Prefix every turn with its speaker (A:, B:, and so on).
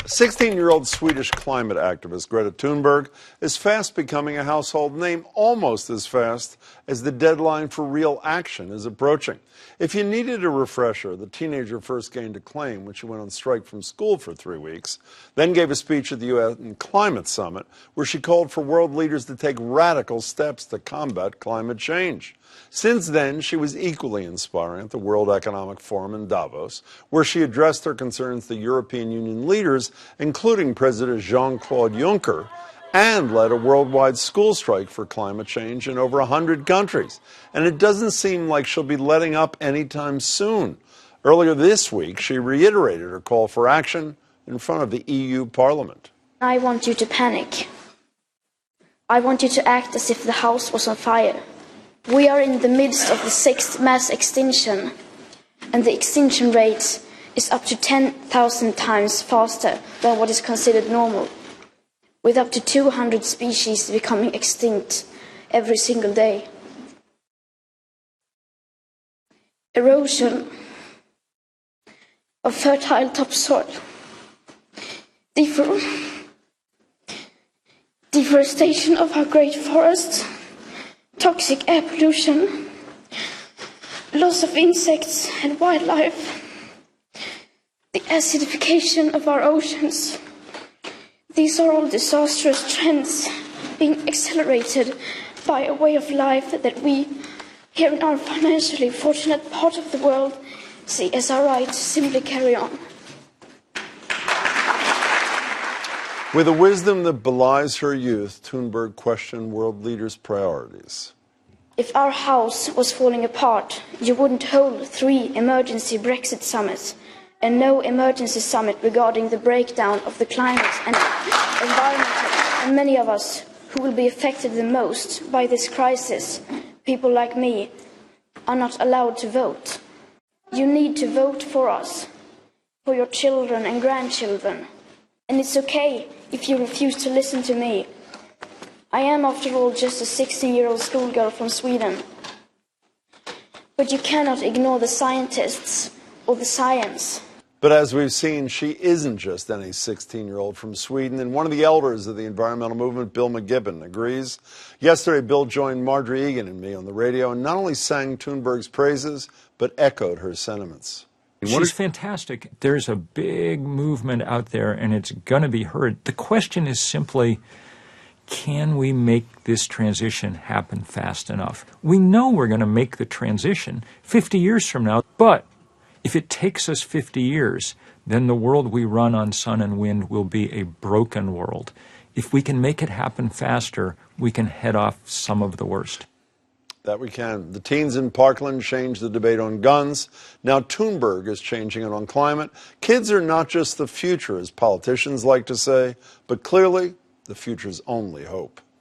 A: 16-year-old Swedish climate activist Greta Thunberg is fast becoming a household name, almost as fast as the deadline for real action is approaching. If you needed a refresher, the teenager first gained acclaim when she went on strike from school for 3 weeks, then gave a speech at the UN Climate Summit where she called for world leaders to take radical steps to combat climate change. Since then, she was equally inspiring at the World Economic Forum in Davos, where she addressed her concerns to European Union leaders, including President Jean-Claude Juncker, and led a worldwide school strike for climate change in over 100 countries. And it doesn't seem like she'll be letting up anytime soon. Earlier this week, she reiterated her call for action in front of the EU Parliament.
B: I want you to panic. I want you to act as if the house was on fire. We are in the midst of the 6th mass extinction, and the extinction rate is up to 10,000 times faster than what is considered normal, with up to 200 species becoming extinct every single day. Erosion of fertile topsoil, deforestation of our great forests, toxic air pollution, loss of insects and wildlife, the acidification of our oceans. These are all disastrous trends being accelerated by a way of life that we, here in our financially fortunate part of the world, see as our right to simply carry on.
A: With a wisdom that belies her youth, Thunberg questioned world leaders' priorities.
B: If our house was falling apart, you wouldn't hold 3 emergency Brexit summits and no emergency summit regarding the breakdown of the climate and environment. And many of us who will be affected the most by this crisis, people like me, are not allowed to vote. You need to vote for us, for your children and grandchildren. And it's okay if you refuse to listen to me. I am, after all, just a 16-year-old schoolgirl from Sweden. But you cannot ignore the scientists or the science.
A: But as we've seen, she isn't just any 16-year-old from Sweden. And one of the elders of the environmental movement, Bill McGibbon, agrees. Yesterday, Bill joined Marjorie Egan and me on the radio and not only sang Thunberg's praises, but echoed her sentiments.
C: She's fantastic. There's a big movement out there, and it's going to be heard. The question is simply, can we make this transition happen fast enough? We know we're going to make the transition 50 years from now, but if it takes us 50 years, then the world we run on sun and wind will be a broken world. If we can make it happen faster, we can head off some of the worst.
A: That we can. The teens in Parkland changed the debate on guns. Now Thunberg is changing it on climate. Kids are not just the future, as politicians like to say, but clearly the future's only hope.